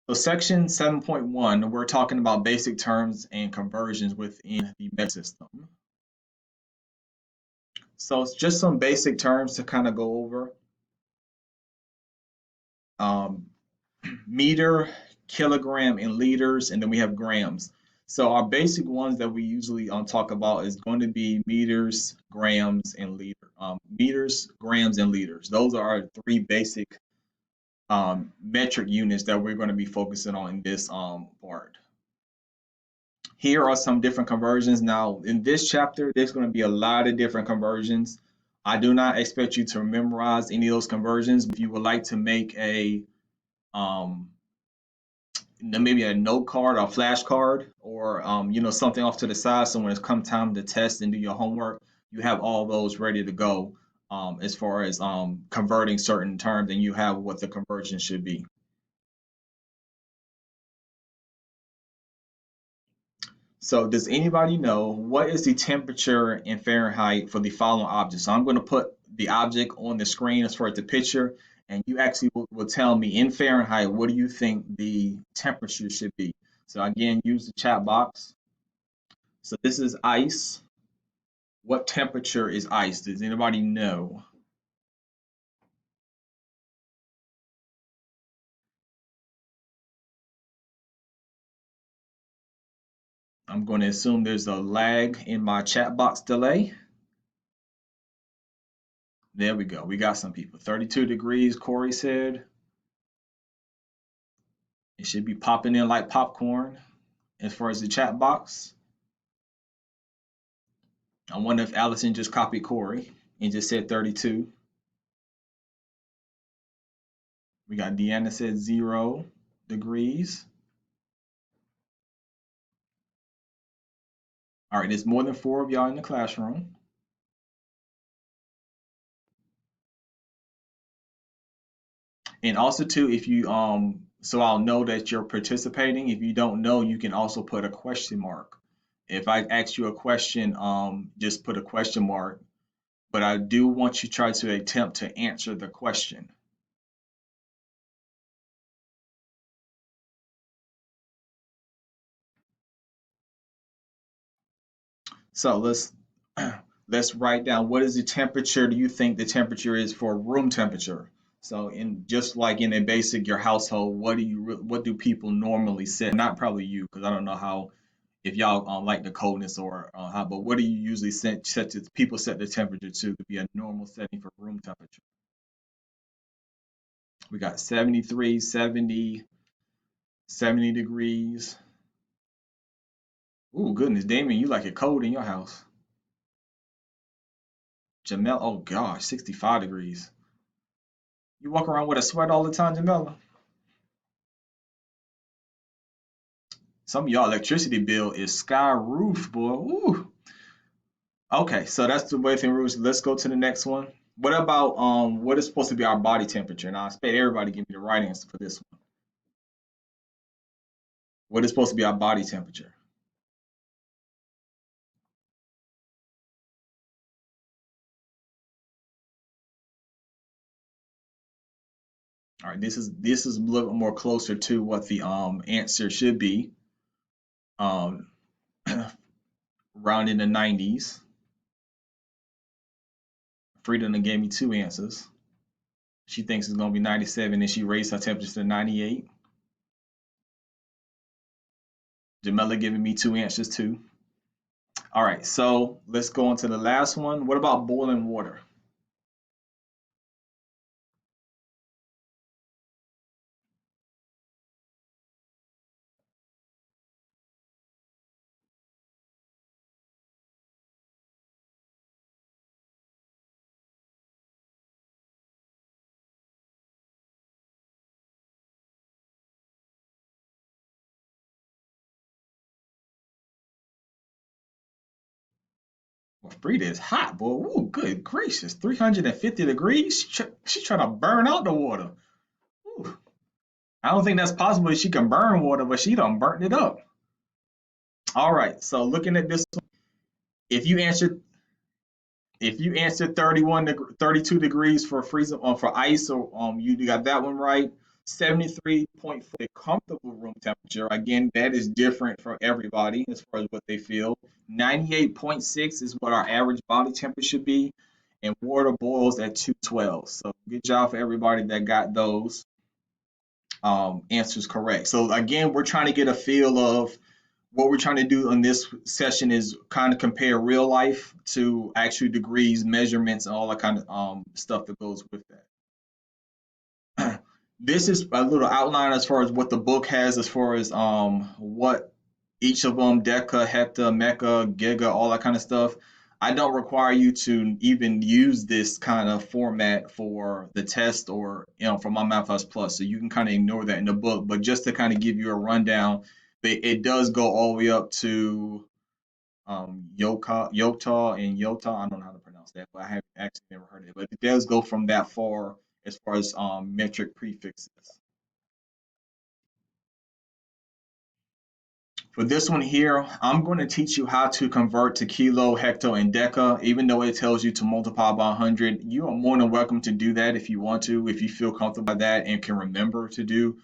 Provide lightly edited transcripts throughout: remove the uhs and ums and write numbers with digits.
So section 7.1, we're talking about basic terms and conversions within the metric system. So it's just some basic terms to kind of go over. Um, Meter, kilogram, and liters, and then we have grams. So our basic ones that we usually talk about is going to be meters, grams, and meters, grams, and liters. Those are our three basic metric units that we're going to be focusing on in this part. Here are some different conversions. Now, in this chapter, there's going to be a lot of different conversions. I do not expect you to memorize any of those conversions. If you would like to make um, maybe a note card or flash card, or something off to the side, so when it's come time to test and do your homework, you have all those ready to go, as far as converting certain terms, and you have what the conversion should be. So does anybody know what is the temperature in Fahrenheit for the following object? So I'm going to put the object on the screen as far as the picture, and you actually will tell me in Fahrenheit, what do you think the temperature should be? So again, use the chat box. So this is ice. What temperature is ice? Does anybody know? I'm going to assume there's a lag in my chat box delay. There we go. We got some people. 32 degrees, Corey said. It should be popping in like popcorn as far as the chat box. I wonder if Allison just copied Corey and just said 32. We got Deanna said 0 degrees. All right, there's more than 4 of y'all in the classroom. And also too, if you so I'll know that you're participating. If you don't know, you can also put a question mark. If I ask you a question, just put a question mark. But I do want you to try to attempt to answer the question. So let's write down, what is the temperature do you think the temperature is for room temperature? So in just like in a basic your household, what do people normally set? Not probably you, because I don't know how, if y'all like the coldness or how, but what do you usually set to, people set the temperature to be a normal setting for room temperature? We got 73, 70, 70 degrees. Ooh, goodness, Damien, you like it cold in your house. Jamel, oh gosh, 65 degrees. You walk around with a sweat all the time, Jamela? Some of y'all electricity bill is sky roof, boy. Ooh. Okay, so that's the way thing rules. Let's go to the next one. What about what is supposed to be our body temperature? Now I expect everybody to give me the right answer for this one. What is supposed to be our body temperature? All right, this is a little bit more closer to what the answer should be. Um Around in the 90s. Frida gave me two answers. She thinks it's gonna be 97 and she raised her temperature to 98. Jamela giving me two answers too. All right, so let's go on to the last one. What about boiling water? Well, Frida is hot, boy. Ooh, good gracious. 350 degrees? She's trying to burn out the water. Ooh. I don't think that's possible. She can burn water, but she done burnt it up. All right, so looking at this one, if you answered if you answered 32 degrees for freezing for ice, or you got that one right. 73.4, the comfortable room temperature. Again, that is different for everybody as far as what they feel. 98.6 is what our average body temperature should be, and water boils at 212. So good job for everybody that got those answers correct. So again, we're trying to get a feel of what we're trying to do in this session is kind of compare real life to actual degrees, measurements, and all that kind of stuff that goes with that. This is a little outline as far as what the book has as far as what each of them, deca, hecta, meca, giga, all that kind of stuff. I don't require you to even use this kind of format for the test or for my Math Plus. So you can kind of ignore that in the book. But just to kind of give you a rundown, it does go all the way up to Yota and Yota. I don't know how to pronounce that, but I have actually never heard it. But it does go from that far as far as metric prefixes. For this one here, I'm going to teach you how to convert to kilo, hecto, and deca. Even though it tells you to multiply by 100, you are more than welcome to do that if you want to, if you feel comfortable by that and can remember to do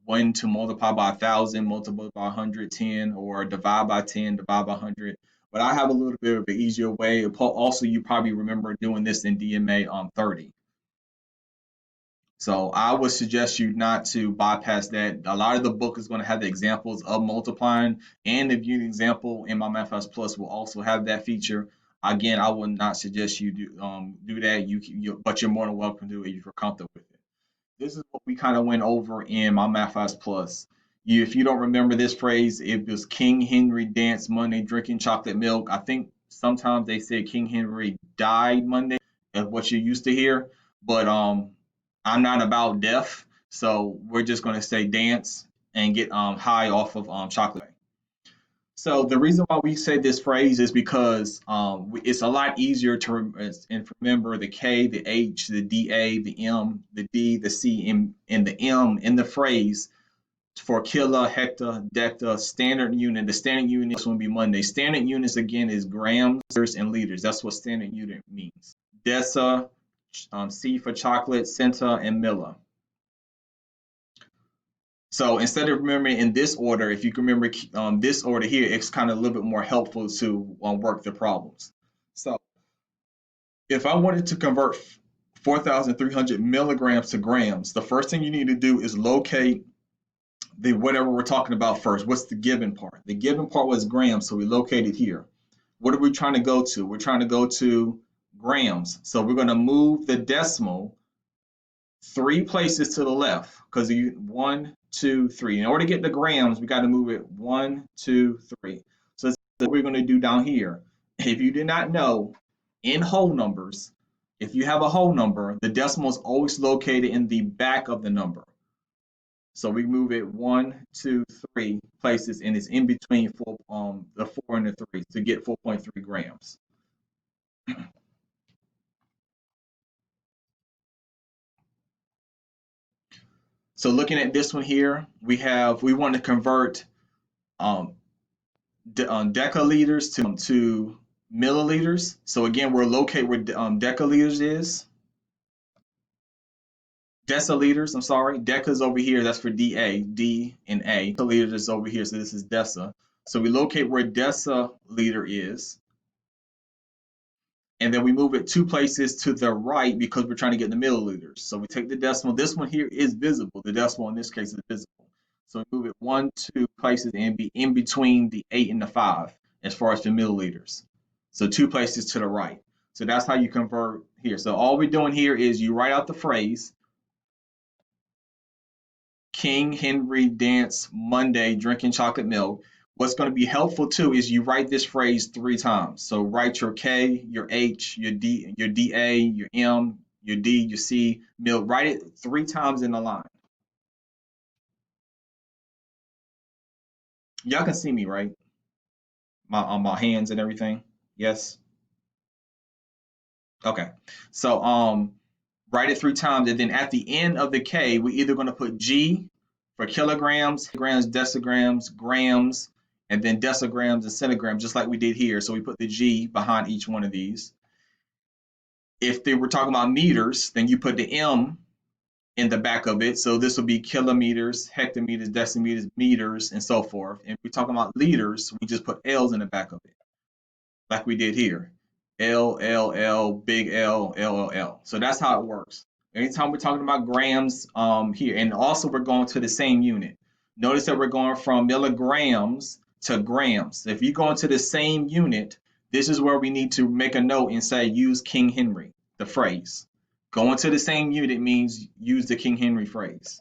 when to multiply by 1,000, multiply by 110, or divide by 10, divide by 100. But I have a little bit of an easier way. Also, you probably remember doing this in DMA on 30. So I would suggest you not to bypass that. A lot of the book is going to have the examples of multiplying, and the viewing example in my Math Plus will also have that feature. Again, I would not suggest you do that. But you're more than welcome to do it if you're comfortable with it. This is what we kind of went over in my Math Plus. If you don't remember this phrase, it was King Henry danced Monday drinking chocolate milk. I think sometimes they say King Henry died Monday, is what you used to hear. But I'm not about death, so we're just going to say dance and get high off of chocolate. So the reason why we say this phrase is because it's a lot easier to remember the K, the H, the DA, the M, the D, the C, and the M in the phrase for kilo, hecta, deca, standard unit. The standard unit will be Monday. Standard units again is grams, and liters. That's what standard unit means. Deci, C for chocolate, centa, and milli. So instead of remembering in this order, if you can remember this order here, it's kind of a little bit more helpful to work the problems. So if I wanted to convert 4,300 milligrams to grams, the first thing you need to do is locate the whatever we're talking about first. What's the given part? The given part was grams, so we located here. What are we trying to go to? We're trying to go to grams. So we're going to move the decimal 3 places to the left because you 1, 2, 3. In order to get the grams, we got to move it 1, 2, 3. So that's what we're going to do down here. If you did not know, in whole numbers, if you have a whole number, the decimal is always located in the back of the number. So we move it 1, 2, 3 places, and it's in between the 4 and the 3 to get 4.3 grams. So looking at this one here, we want to convert decaliters to milliliters. So again, we're located where decaliters is. Deciliters, I'm sorry. Deca is over here. That's for DA, D and A. Deciliters is over here. So this is deca. So we locate where deciliter is. And then we move it 2 places to the right because we're trying to get the milliliters. So we take the decimal. This one here is visible. The decimal in this case is visible. So we move it 1, 2 places and be in between the 8 and the 5 as far as the milliliters. So 2 places to the right. So that's how you convert here. So all we're doing here is you write out the phrase King Henry danced Monday drinking chocolate milk. What's going to be helpful too is you write this phrase 3 times. So write your K, your H, your D, your DA, your M, your D, your C, milk. Write it 3 times in a line. Y'all can see me, right? My hands and everything. Yes. Okay. So write it 3 times, and then at the end of the K, we're either going to put G for kilograms, grams, decigrams, grams, and then decigrams and centigrams, just like we did here. So we put the G behind each one of these. If they were talking about meters, then you put the M in the back of it. So this will be kilometers, hectometers, decimeters, meters, and so forth. And if we're talking about liters, we just put L's in the back of it, like we did here. L, L, L, big L, L, L, L. So that's how it works. Anytime we're talking about grams here, and also we're going to the same unit. Notice that we're going from milligrams to grams. If you go into the same unit, this is where we need to make a note and say use King Henry, the phrase. Going to the same unit means use the King Henry phrase.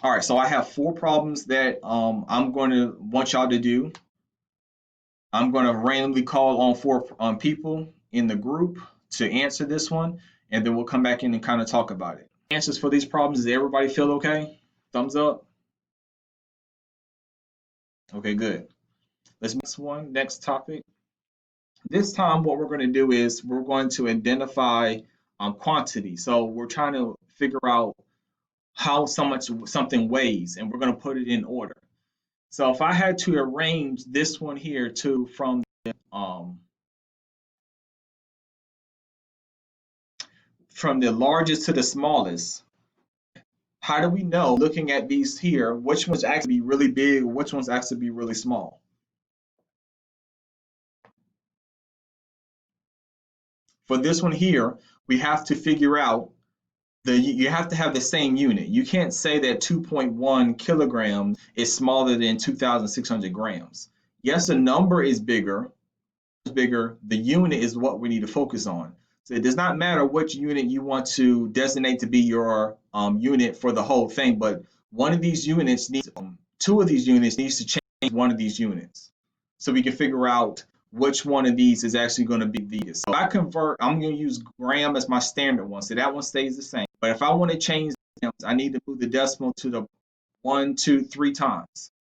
All right, so I have 4 problems that I'm going to want y'all to do. I'm going to randomly call on 4 people in the group to answer this one, and then we'll come back in and kind of talk about it. Answers for these problems, does everybody feel okay? Thumbs up? Okay, good. Let's next one, next topic. This time, what we're going to do is we're going to identify quantity. So we're trying to figure out how much something weighs, and we're going to put it in order. So if I had to arrange this one here to from the largest to the smallest, how do we know looking at these here which ones actually be really big, which ones actually be really small? For this one here, we have to figure out you have to have the same unit. You can't say that 2.1 kilograms is smaller than 2,600 grams. Yes, the number is bigger. The unit is what we need to focus on. So it does not matter which unit you want to designate to be your unit for the whole thing, but one of these units needs, 2 of these units needs to change one of these units. So we can figure out which one of these is actually going to be the. So if I convert, I'm going to use gram as my standard one. So that one stays the same. But if I want to change, I need to move the decimal to the 1, 2, 3 times.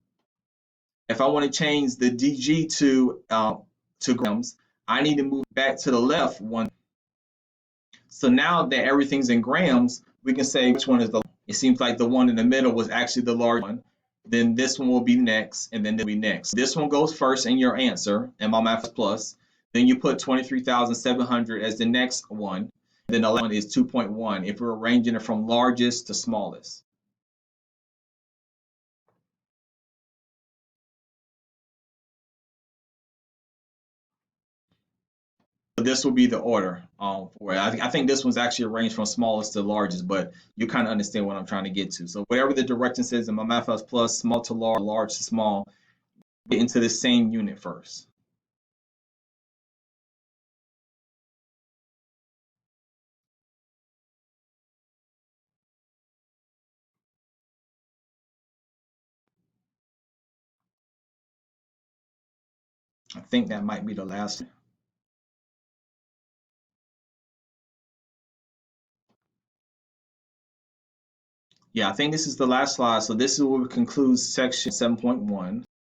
If I want to change the DG to grams, I need to move back to the left 1. So now that everything's in grams, we can say which one is the. It seems like the one in the middle was actually the large one. Then this one will be next, and then it'll be next. This one goes first in your answer, and my math plus. Then you put 23,700 as the next one. Then the last one is 2.1 if we're arranging it from largest to smallest. So this will be the order for it. I think this one's actually arranged from smallest to largest, but you kind of understand what I'm trying to get to. So whatever the direction says in my math plus, small to large, large to small, get into the same unit first. I think that might be the last. Yeah, I think this is the last slide. So this is what concludes section 7.1.